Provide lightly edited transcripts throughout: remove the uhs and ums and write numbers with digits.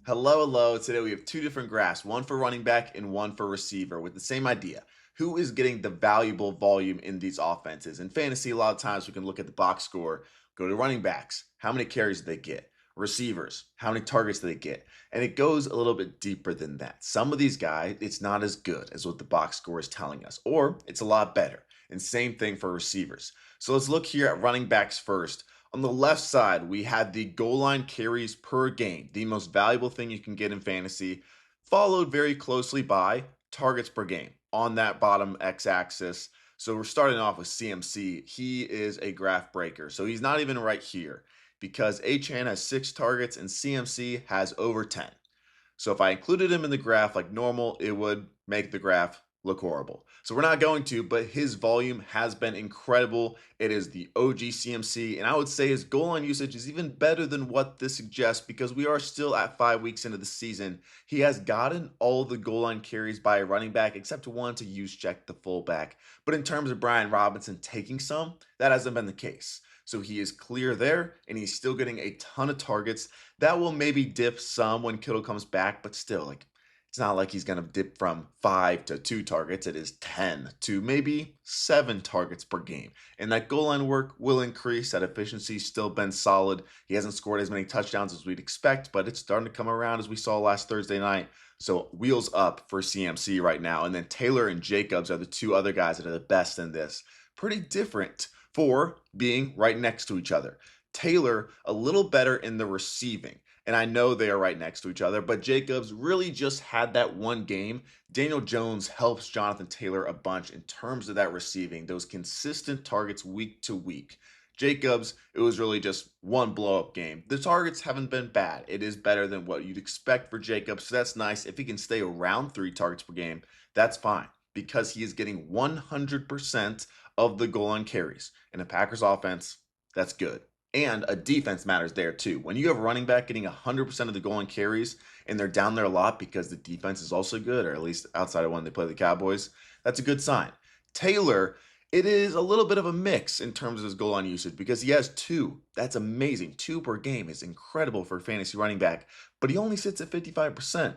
Hello, hello. Today we have two different graphs, one for running back and one for receiver with the same idea. Who is getting the valuable volume in these offenses? In fantasy, a lot of times we can look at the box score, go to running backs, how many carries do they get? Receivers, how many targets do they get? And it goes a little bit deeper than that. Some of these guys, it's not as good as what the box score is telling us, or it's a lot better. And same thing for receivers. So let's look here at running backs first. On the left side, we had the goal line carries per game, the most valuable thing you can get in fantasy, followed very closely by targets per game on that bottom x-axis. So we're starting off with CMC. He is a graph breaker. So he's not even right here because Etienne has 6 targets and CMC has over 10. So if I included him in the graph like normal, it would make the graph look horrible. So we're not going to, but his volume has been incredible. It is the OG CMC, and I would say his goal line usage is even better than what this suggests because we are still at 5 weeks into the season. He has gotten all the goal line carries by a running back except one to use check the fullback. But in terms of Bijan Robinson taking some, that hasn't been the case. So he is clear there, and he's still getting a ton of targets. That will maybe dip some when Kittle comes back, but still, it's not like he's going to dip from 5 to 2 targets. It is 10 to maybe 7 targets per game. And that goal line work will increase. That efficiency's still been solid. He hasn't scored as many touchdowns as we'd expect, but it's starting to come around as we saw last Thursday night. So wheels up for CMC right now. And then Taylor and Jacobs are the two other guys that are the best in this. Pretty different for being right next to each other. Taylor, a little better in the receiving. And I know they are right next to each other, but Jacobs really just had that one game. Daniel Jones helps Jonathan Taylor a bunch in terms of that receiving, those consistent targets week to week. Jacobs, it was really just one blow-up game. The targets haven't been bad. It is better than what you'd expect for Jacobs, so that's nice. If he can stay around 3 targets per game, that's fine because he is getting 100% of the goal line carries. In a Packers offense, that's good. And a defense matters there too. When you have a running back getting 100% of the goal line carries and they're down there a lot because the defense is also good, or at least outside of when they play the Cowboys, that's a good sign. Taylor, it is a little bit of a mix in terms of his goal line usage because he has 2. That's amazing. 2 per game is incredible for a fantasy running back, but he only sits at 55%.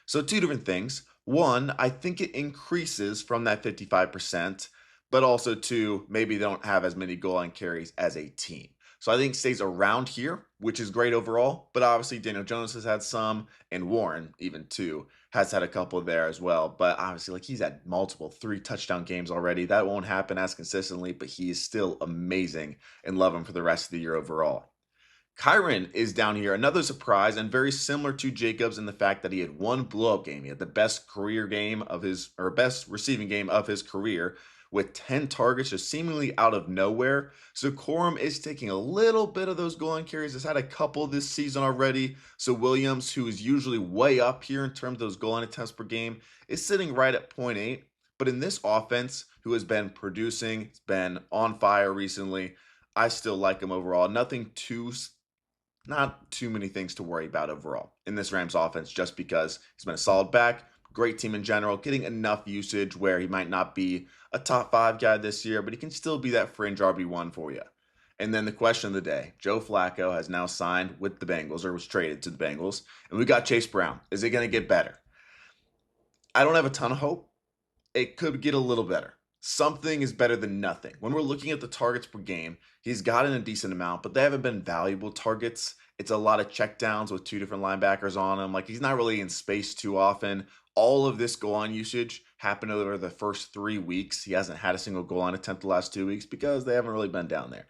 So 2 different things. One, I think it increases from that 55%, but also 2, maybe they don't have as many goal line carries as a team. So I think stays around here, which is great overall. But obviously Daniel Jones has had some, and Warren even too has had a couple there as well. But obviously he's had multiple 3 touchdown games already. That won't happen as consistently, but he is still amazing and love him for the rest of the year overall. Kyren is down here, another surprise and very similar to Jacobs in the fact that he had one blow-up game. He had the best career game of his, or best receiving game of his career with 10 targets just seemingly out of nowhere. So Corum is taking a little bit of those goal line carries. Has had a couple this season already. So Williams, who is usually way up here in terms of those goal line attempts per game, is sitting right at 0.8. But in this offense, who has been producing, it's been on fire recently, I still like him overall. Not too many things to worry about overall in this Rams offense just because he's been a solid back, great team in general, getting enough usage where he might not be a top 5 guy this year, but he can still be that fringe RB1 for you. And then the question of the day, Joe Flacco has now signed with the Bengals or was traded to the Bengals, and we got Chase Brown. Is it going to get better? I don't have a ton of hope. It could get a little better. Something is better than nothing. When we're looking at the targets per game, he's gotten a decent amount, but they haven't been valuable targets. It's a lot of checkdowns with 2 different linebackers on him. He's not really in space too often. All of this goal line usage happened over the first 3 weeks. He hasn't had a single goal line attempt the last 2 weeks because they haven't really been down there.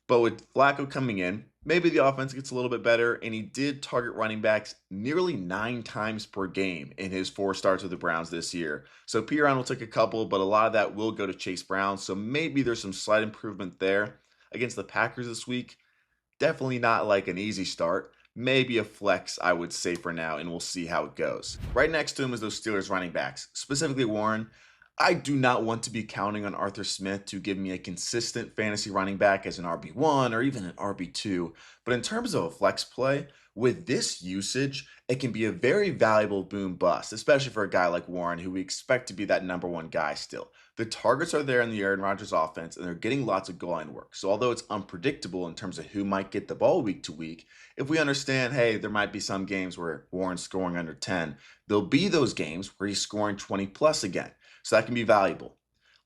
But with Flacco coming in, maybe the offense gets a little bit better, and he did target running backs nearly 9 times per game in his 4 starts with the Browns this year. So Piron will take a couple, but a lot of that will go to Chase Brown. So maybe there's some slight improvement there. Against the Packers this week, definitely not an easy start. Maybe a flex, I would say for now, and we'll see how it goes. Right next to him is those Steelers running backs, specifically Warren. I do not want to be counting on Arthur Smith to give me a consistent fantasy running back as an RB1 or even an RB2. But in terms of a flex play, with this usage, it can be a very valuable boom bust, especially for a guy like Warren, who we expect to be that number one guy still. The targets are there in the Aaron Rodgers offense, and they're getting lots of goal line work. So although it's unpredictable in terms of who might get the ball week to week, if we understand, hey, there might be some games where Warren's scoring under 10, there'll be those games where he's scoring 20 plus again. So that can be valuable.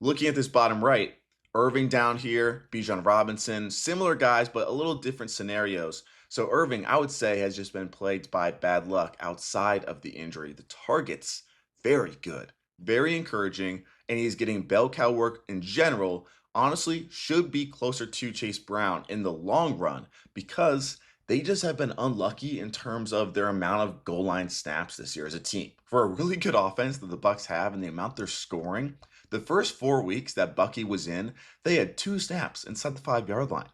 Looking at this bottom right, Irving down here, Bijan Robinson, similar guys, but a little different scenarios. So Irving, I would say, has just been plagued by bad luck outside of the injury. The targets, very good, very encouraging, and he's getting bell cow work in general. Honestly, should be closer to Chase Brown in the long run because they just have been unlucky in terms of their amount of goal line snaps this year as a team. For a really good offense that the Bucs have and the amount they're scoring, the first 4 weeks that Bucky was in, they had 2 snaps inside the 5-yard line.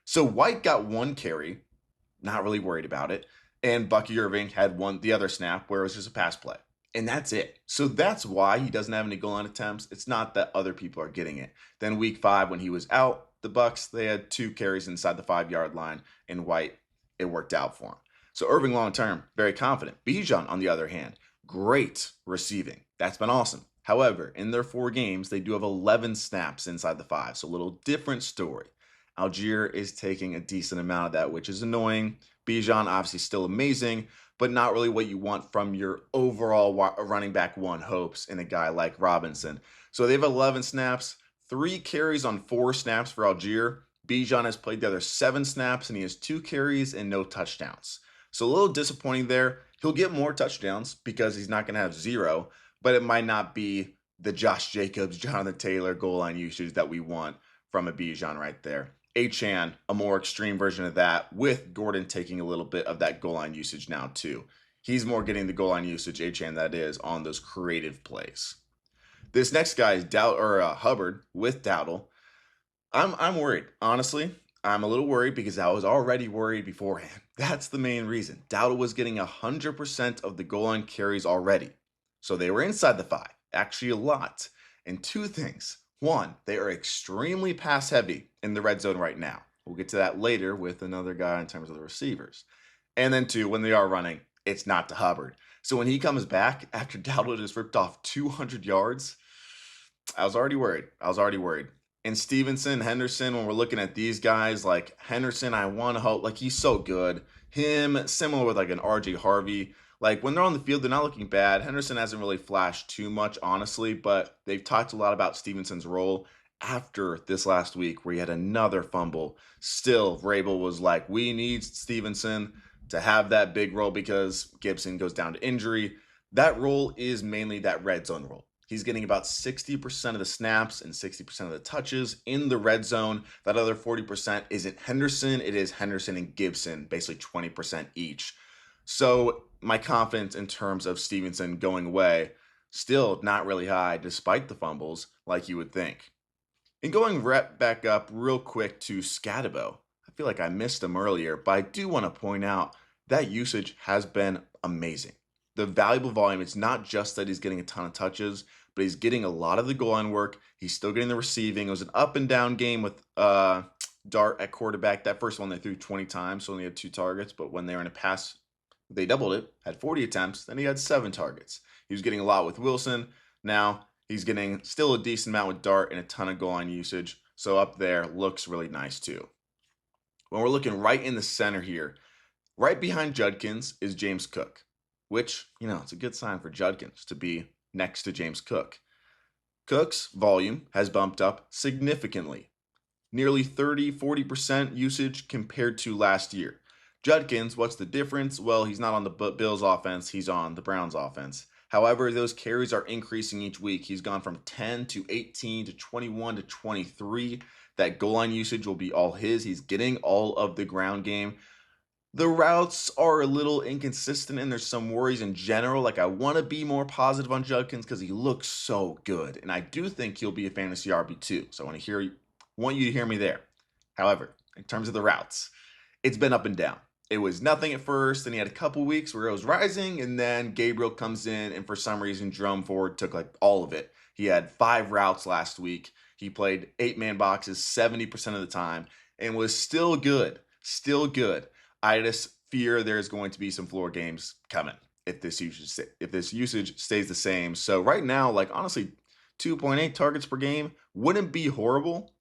So White got 1 carry, not really worried about it, and Bucky Irving had the other snap where it was just a pass play. And that's it. So that's why he doesn't have any goal line attempts. It's not that other people are getting it. Then week 5, when he was out, the Bucs, they had 2 carries inside the 5-yard line, and White, it worked out for him. So Irving long term, very confident. Bijan, on the other hand, great receiving. That's been awesome. However, in their 4 games, they do have 11 snaps inside the 5. So a little different story. Algier is taking a decent amount of that, which is annoying. Bijan, obviously still amazing, but not really what you want from your overall running back 1 hopes in a guy like Robinson. So they have 11 snaps, 3 carries on 4 snaps for Algier. Bijan has played the other 7 snaps, and he has 2 carries and no touchdowns. So a little disappointing there. He'll get more touchdowns because he's not going to have 0, but it might not be the Josh Jacobs, Jonathan Taylor goal line usage that we want from a Bijan right there. Etienne, a more extreme version of that, with Gordon taking a little bit of that goal line usage now too. He's more getting the goal line usage, Etienne, that is, on those creative plays. This next guy is Hubbard with Dowdle. I'm worried. Honestly, I'm a little worried because I was already worried beforehand. That's the main reason. Dowdle was getting 100% of the goal line carries already. So they were inside the 5, actually a lot. And 2 things. 1, they are extremely pass heavy in the red zone right now. We'll get to that later with another guy in terms of the receivers. And then 2, when they are running, it's not to Hubbard. So when he comes back after Dowdle just ripped off 200 yards, I was already worried. And Stevenson, Henderson, when we're looking at these guys, like Henderson, I want to hope, like he's so good. Him, similar with like an RJ Harvey. Like when they're on the field, they're not looking bad. Henderson hasn't really flashed too much, honestly, but they've talked a lot about Stevenson's role after this last week where he had another fumble. Still, Vrabel was like, we need Stevenson to have that big role because Gibson goes down to injury. That role is mainly that red zone role. He's getting about 60% of the snaps and 60% of the touches in the red zone. That other 40% isn't Henderson. It is Henderson and Gibson, basically 20% each. So my confidence in terms of Stevenson going away, still not really high despite the fumbles like you would think. And going back up real quick to Skattebo. I feel like I missed him earlier, but I do want to point out that usage has been amazing. The valuable volume, it's not just that he's getting a ton of touches, but he's getting a lot of the goal line work. He's still getting the receiving. It was an up and down game with Dart at quarterback. That first one they threw 20 times, so only had 2 targets. But when they were in a pass, they doubled it, had 40 attempts. Then he had 7 targets. He was getting a lot with Wilson. Now he's getting still a decent amount with Dart and a ton of goal line usage. So up there looks really nice too. When we're looking right in the center here, right behind Judkins is James Cook, which, it's a good sign for Judkins to be next to James Cook. Cook's volume has bumped up significantly, nearly 30-40% usage compared to last year. Judkins, what's the difference? Well, he's not on the Bills offense, he's on the Browns offense. However, those carries are increasing each week. He's gone from 10 to 18 to 21 to 23. That goal line usage will be all his. He's getting all of the ground game. The routes are a little inconsistent, and there's some worries in general. Like, I want to be more positive on Judkins because he looks so good, and I do think he'll be a fantasy RB2. So I want you to hear me there. However, in terms of the routes, it's been up and down. It was nothing at first, and he had a couple weeks where it was rising, and then Gabriel comes in, and for some reason, Jerome Ford took like all of it. He had 5 routes last week. He played 8-man boxes 70% of the time and was still good. Still good. I just fear there's going to be some floor games coming if this usage stays the same. So right now, like honestly, 2.8 targets per game wouldn't be horrible.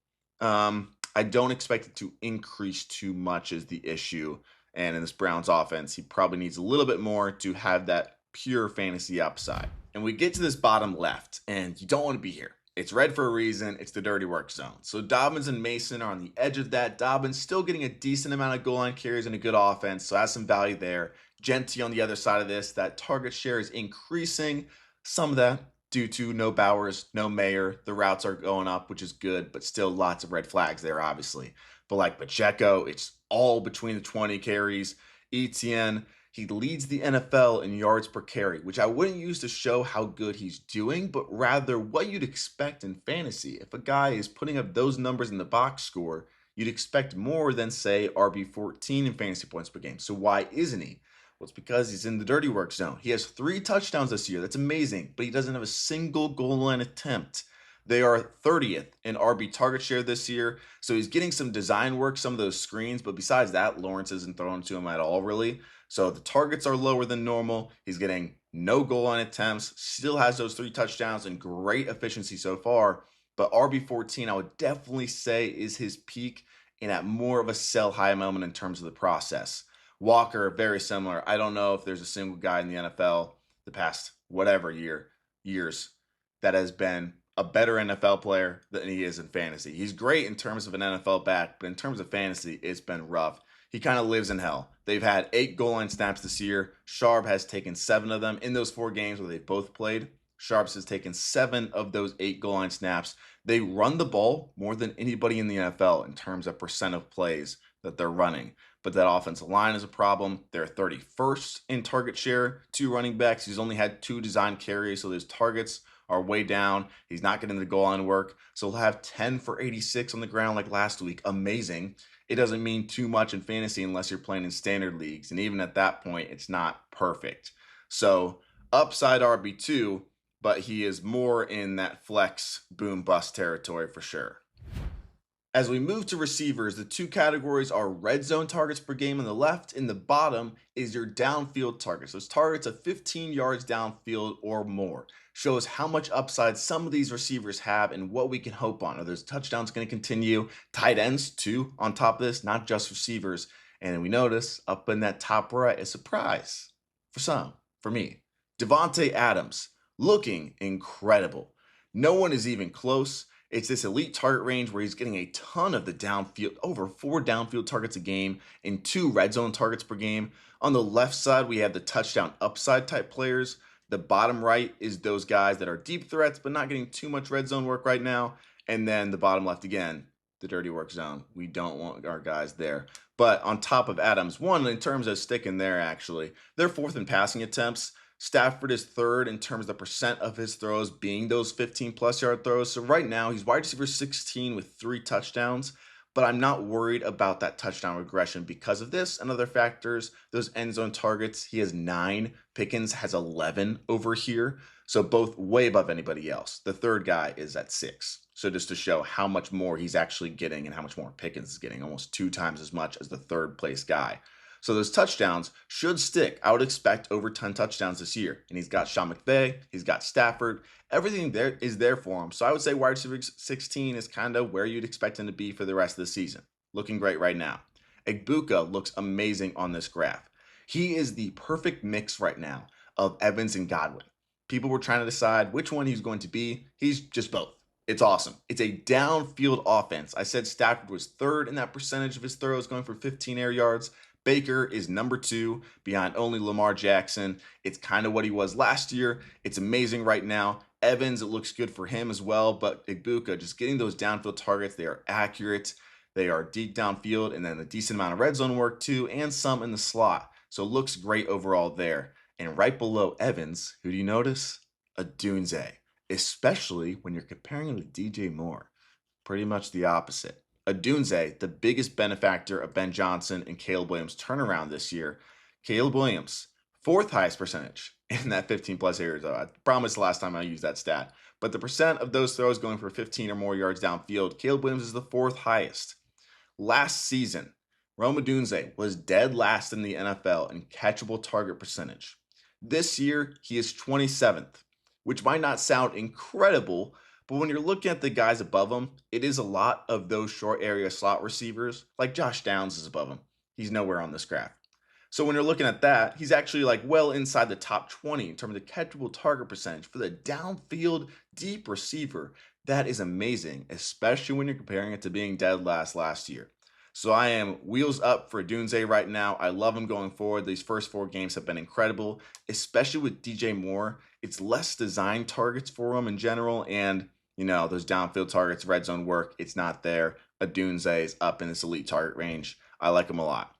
I don't expect it to increase too much is the issue. And in this Browns offense, he probably needs a little bit more to have that pure fantasy upside. And we get to this bottom left, and you don't want to be here. It's red for a reason. It's the dirty work zone. So Dobbins and Mason are on the edge of that. Dobbins still getting a decent amount of goal line carries and a good offense, so has some value there. Genty on the other side of this, that target share is increasing. Some of that due to no Bowers, no Mayer. The routes are going up, which is good, but still lots of red flags there, obviously. But like Pacheco, it's all between the 20 carries. Etienne, he leads the NFL in yards per carry, which I wouldn't use to show how good he's doing, but rather what you'd expect in fantasy. If a guy is putting up those numbers in the box score, you'd expect more than, say, RB14 in fantasy points per game. So why isn't he? Well, it's because he's in the dirty work zone. He has 3 touchdowns this year. That's amazing, but he doesn't have a single goal line attempt. They are 30th in RB target share this year, so he's getting some design work, some of those screens, but besides that, Lawrence isn't throwing to him at all, really. So the targets are lower than normal. He's getting no goal line attempts, still has those 3 touchdowns and great efficiency so far, but RB14, I would definitely say, is his peak and at more of a sell high moment in terms of the process. Walker, very similar. I don't know if there's a single guy in the NFL the past whatever years that has been a better NFL player than he is in fantasy. He's great in terms of an NFL back, but in terms of fantasy, it's been rough. He kind of lives in hell. They've had 8 goal line snaps this year. Sharp has taken 7 of them in those 4 games where they both played. Sharps has taken 7 of those 8 goal line snaps. They run the ball more than anybody in the NFL in terms of percent of plays that they're running. But that offensive line is a problem. They're 31st in target share to running backs. He's only had 2 design carries, so those targets are way down. He's not getting the goal line work. So he'll have 10 for 86 on the ground like last week. Amazing. It doesn't mean too much in fantasy unless you're playing in standard leagues. And even at that point, it's not perfect. So upside RB2, but he is more in that flex boom bust territory for sure. As we move to receivers, the 2 categories are red zone targets per game on the left. In the bottom is your downfield targets. Those targets of 15 yards downfield or more. Shows how much upside some of these receivers have and what we can hope on. Are those touchdowns going to continue? Tight ends too on top of this, not just receivers. And we notice up in that top right, a surprise for some, for me. Davante Adams looking incredible. No one is even close. It's this elite target range where he's getting a ton of the downfield, over 4 downfield targets a game and 2 red zone targets per game. On the left side, we have the touchdown upside type players. The bottom right is those guys that are deep threats, but not getting too much red zone work right now. And then the bottom left again, the dirty work zone. We don't want our guys there. But on top of Adams, one, in terms of sticking there, actually, they're 4th in passing attempts. Stafford is 3rd in terms of the percent of his throws being those 15-plus yard throws. So right now, he's wide receiver 16 with 3 touchdowns. But I'm not worried about that touchdown regression because of this and other factors. Those end zone targets, he has 9. Pickens has 11 over here. So both way above anybody else. The 3rd guy is at 6. So just to show how much more he's actually getting and how much more Pickens is getting, almost 2 times as much as the 3rd place guy. So those touchdowns should stick. I would expect over 10 touchdowns this year. And he's got Sean McVay. He's got Stafford. Everything there is there for him. So I would say wide receiver 16 is kind of where you'd expect him to be for the rest of the season. Looking great right now. Egbuka looks amazing on this graph. He is the perfect mix right now of Evans and Godwin. People were trying to decide which one he's going to be. He's just both. It's awesome. It's a downfield offense. I said Stafford was 3rd in that percentage of his throws going for 15 air yards. Baker is number 2 behind only Lamar Jackson. It's kind of what he was last year. It's amazing right now. Evans, it looks good for him as well, but Egbuka, just getting those downfield targets, they are accurate. They are deep downfield, and then a decent amount of red zone work too, and some in the slot. So it looks great overall there. And right below Evans, who do you notice? Odunze, especially when you're comparing him to DJ Moore. Pretty much the opposite. Odunze, the biggest benefactor of Ben Johnson and Caleb Williams' turnaround this year. Caleb Williams, fourth highest percentage in that 15 plus areas. I promised last time I used that stat. But the percent of those throws going for 15 or more yards downfield, Caleb Williams is the fourth highest. Last season, Rome Odunze was dead last in the NFL in catchable target percentage. This year, he is 27th, which might not sound incredible, but when you're looking at the guys above him, it is a lot of those short area slot receivers, like Josh Downs is above him. He's nowhere on this graph. So when you're looking at that, he's actually like well inside the top 20 in terms of catchable target percentage for the downfield deep receiver. That is amazing, especially when you're comparing it to being dead last year. So I am wheels up for Odunze right now. I love him going forward. These first 4 games have been incredible, especially with DJ Moore. It's less designed targets for him in general, and those downfield targets, red zone work, it's not there. Odunze is up in this elite target range. I like him a lot.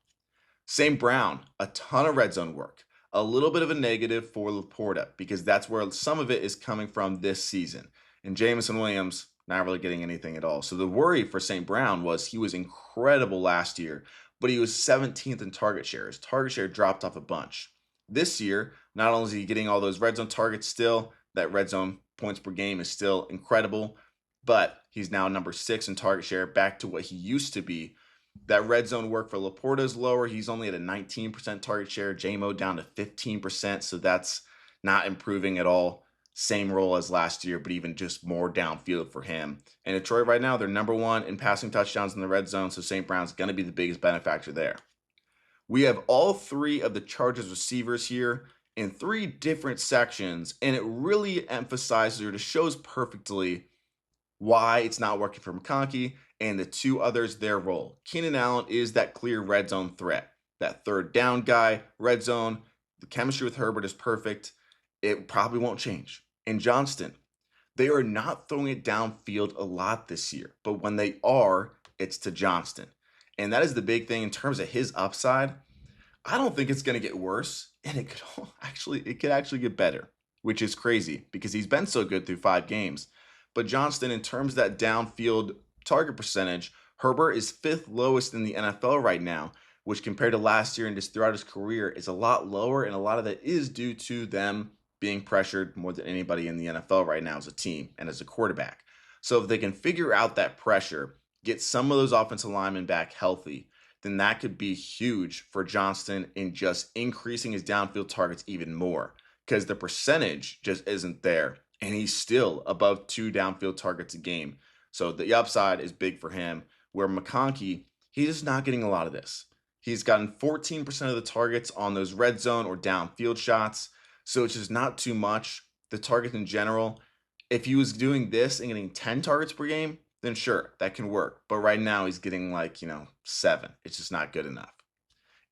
St. Brown, a ton of red zone work. A little bit of a negative for Laporta because that's where some of it is coming from this season. And Jameson Williams, not really getting anything at all. So the worry for St. Brown was he was incredible last year, but he was 17th in target share. His target share dropped off a bunch. This year, not only is he getting all those red zone targets still, that red zone points per game is still incredible, but he's now number 6 in target share, back to what he used to be. That red zone work for Laporta is lower. He's only at a 19% target share. JMO down to 15%, so that's not improving at all. Same role as last year, but even just more downfield for him. And Detroit right now, they're number 1 in passing touchdowns in the red zone, so St. Brown's going to be the biggest benefactor there. We have all 3 of the Chargers receivers here in 3 different sections, and it really emphasizes or just shows perfectly why it's not working for McConkey and the 2 others, their role. Keenan Allen is that clear red zone threat, that third down guy, red zone. The chemistry with Herbert is perfect. It probably won't change. And Johnston, they are not throwing it downfield a lot this year, but when they are, it's to Johnston. And that is the big thing in terms of his upside. I don't think it's going to get worse, and it could actually get better, which is crazy because he's been so good through 5 games. But Johnston, in terms of that downfield target percentage, Herbert is 5th lowest in the NFL right now, which compared to last year and just throughout his career is a lot lower, and a lot of that is due to them being pressured more than anybody in the NFL right now as a team and as a quarterback. So if they can figure out that pressure, get some of those offensive linemen back healthy, then that could be huge for Johnston in just increasing his downfield targets even more because the percentage just isn't there, and he's still above 2 downfield targets a game. So the upside is big for him, where McConkey, he's just not getting a lot of this. He's gotten 14% of the targets on those red zone or downfield shots, so it's just not too much. The targets in general, if he was doing this and getting 10 targets per game, then sure, that can work. But right now he's getting 7. It's just not good enough.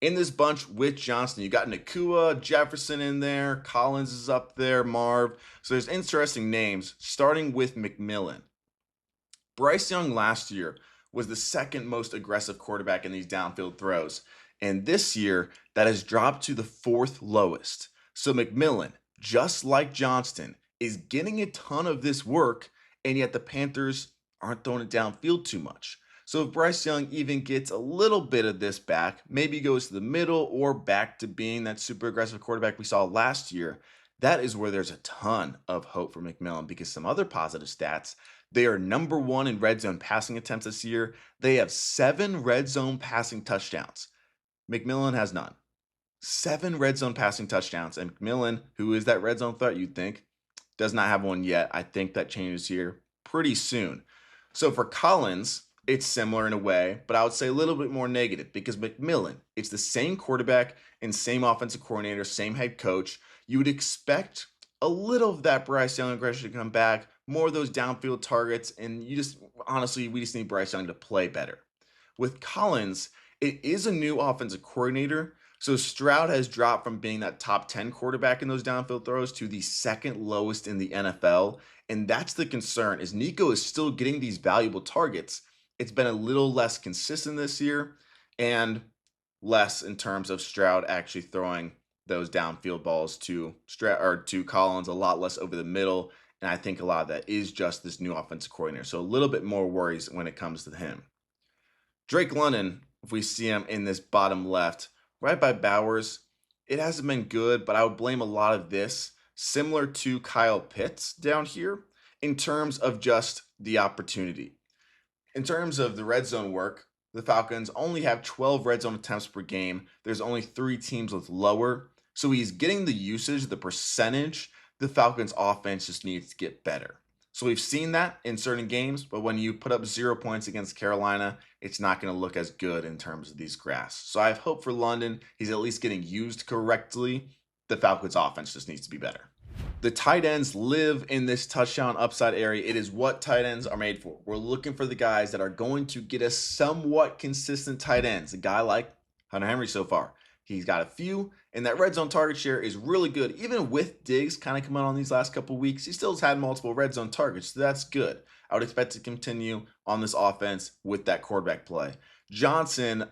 In this bunch with Johnston, you got Nakua, Jefferson in there, Collins is up there, Marv. So there's interesting names, starting with McMillan. Bryce Young last year was the 2nd most aggressive quarterback in these downfield throws. And this year, that has dropped to the 4th lowest. So McMillan, just like Johnston, is getting a ton of this work, and yet the Panthers aren't throwing it downfield too much. So if Bryce Young even gets a little bit of this back, maybe goes to the middle or back to being that super aggressive quarterback we saw last year, that is where there's a ton of hope for McMillan, because some other positive stats, they are number 1 in red zone passing attempts this year. They have 7 red zone passing touchdowns. McMillan has none. 7 red zone passing touchdowns, and McMillan, who is that red zone threat you'd think, does not have one yet. I think that changes here pretty soon. So for Collins, it's similar in a way, but I would say a little bit more negative because McMillan, it's the same quarterback and same offensive coordinator, same head coach. You would expect a little of that Bryce Young aggression to come back, more of those downfield targets, and we just need Bryce Young to play better. With Collins, it is a new offensive coordinator, so Stroud has dropped from being that top 10 quarterback in those downfield throws to the 2nd lowest in the NFL, and that's the concern, is Nico is still getting these valuable targets. It's been a little less consistent this year, and less in terms of Stroud actually throwing those downfield balls to Collins, a lot less over the middle, and I think a lot of that is just this new offensive coordinator. So a little bit more worries when it comes to him. Drake London, if we see him in this bottom left, right by Bowers, it hasn't been good, but I would blame a lot of this, similar to Kyle Pitts down here, in terms of just the opportunity. In terms of the red zone work, the Falcons only have 12 red zone attempts per game. There's only 3 teams with lower. So he's getting the usage, the percentage. The Falcons offense just needs to get better. So we've seen that in certain games, but when you put up 0 points against Carolina, it's not going to look as good in terms of these graphs. So I have hope for London. He's at least getting used correctly. The Falcons offense just needs to be better. The tight ends live in this touchdown upside area. It is what tight ends are made for. We're looking for the guys that are going to get us somewhat consistent tight ends. A guy like Hunter Henry so far. He's got a few, and that red zone target share is really good. Even with Diggs kind of coming on these last couple weeks, he still has had multiple red zone targets, so that's good. I would expect to continue on this offense with that quarterback play. Johnston,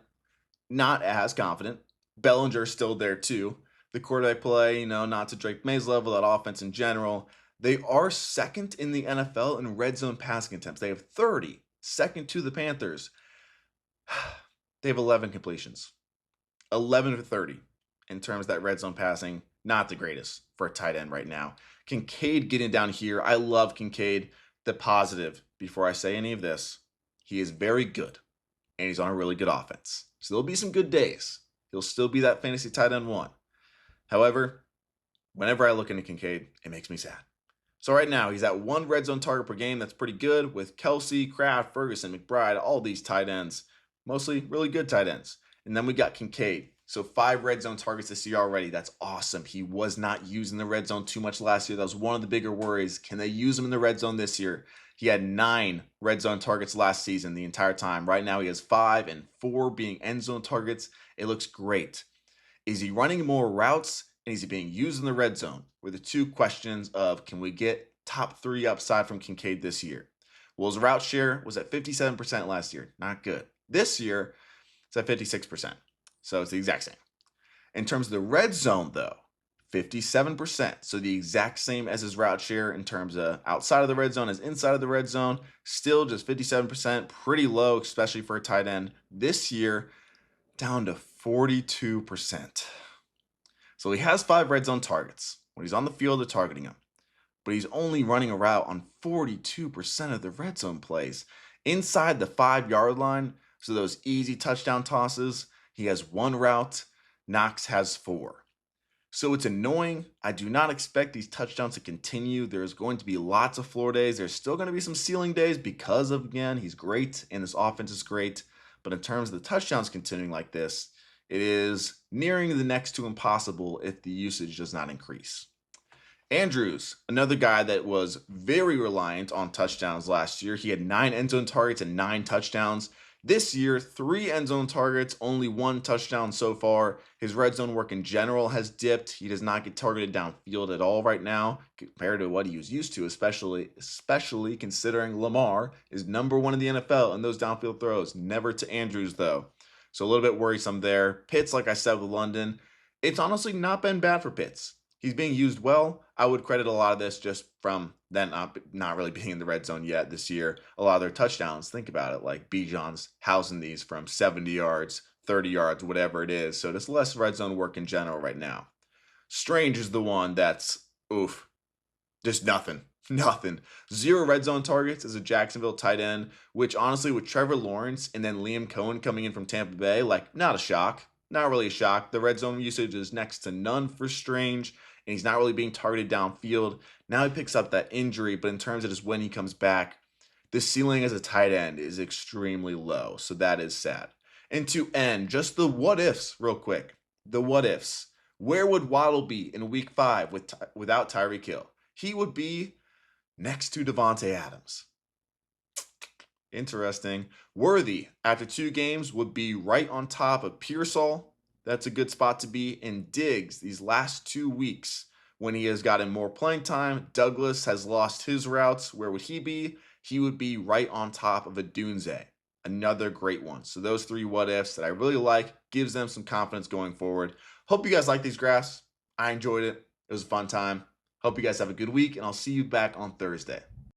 not as confident. Bellinger still there too. The quarterback play, not to Drake May's level, that offense in general. They are second in the NFL in red zone passing attempts. They have 30, second to the Panthers. They have 11 completions. 11 for 30 in terms of that red zone passing. Not the greatest for a tight end right now. Kincaid getting down here. I love Kincaid. The positive, before I say any of this, he is very good, and he's on a really good offense. So there'll be some good days. He'll still be that fantasy tight end 1. However, whenever I look into Kincaid, it makes me sad. So right now, he's at 1 red zone target per game. That's pretty good with Kelsey, Kraft, Ferguson, McBride, all these tight ends. Mostly really good tight ends. And then we got Kincaid. So 5 red zone targets this year already. That's awesome. He was not using the red zone too much last year. That was one of the bigger worries. Can they use him in the red zone this year? He had 9 red zone targets last season the entire time. Right now he has 5 and 4 being end zone targets. It looks great. Is he running more routes and is he being used in the red zone? Were the 2 questions of can we get top 3 upside from Kincaid this year? Well, his route share was at 57% last year. Not good. This year, it's at 56%. So it's the exact same. In terms of the red zone, though, 57%. So the exact same as his route share in terms of outside of the red zone as inside of the red zone. Still just 57%. Pretty low, especially for a tight end. This year, down to 42%. So he has 5 red zone targets. When he's on the field, they're targeting him. But he's only running a route on 42% of the red zone plays. Inside the 5-yard line, so those easy touchdown tosses, he has 1 route. Knox has 4. So it's annoying. I do not expect these touchdowns to continue. There's going to be lots of floor days. There's still going to be some ceiling days because of, again, he's great and this offense is great. But in terms of the touchdowns continuing like this, it is nearing the next to impossible if the usage does not increase. Andrews, another guy that was very reliant on touchdowns last year. He had 9 end zone targets and 9 touchdowns. This year, 3 end zone targets, only 1 touchdown so far. His red zone work in general has dipped. He does not get targeted downfield at all right now compared to what he was used to, especially considering Lamar is number 1 in the NFL in those downfield throws. Never to Andrews, though. So a little bit worrisome there. Pitts, like I said with London, it's honestly not been bad for Pitts. He's being used well. I would credit a lot of this just from them not really being in the red zone yet this year. A lot of their touchdowns, think about it, like Bijan's housing these from 70 yards, 30 yards, whatever it is. So there's less red zone work in general right now. Strange is the one that's, just nothing. Nothing. 0 red zone targets as a Jacksonville tight end, which honestly with Trevor Lawrence and then Liam Cohen coming in from Tampa Bay, not a shock. Not really a shock. The red zone usage is next to none for Strange, and he's not really being targeted downfield. Now he picks up that injury, but in terms of just when he comes back, the ceiling as a tight end is extremely low, so that is sad. And to end, just the what ifs real quick. The what ifs. Where would Waddle be in week 5 without Tyreek Hill? He would be next to Davante Adams. Interesting. Worthy, after 2 games, would be right on top of Pearsall. That's a good spot to be. And Diggs, these last 2 weeks, when he has gotten more playing time, Douglas has lost his routes. Where would he be? He would be right on top of Odunze. Another great one. So those 3 what-ifs that I really like, gives them some confidence going forward. Hope you guys like these graphs. I enjoyed it. It was a fun time. Hope you guys have a good week, and I'll see you back on Thursday.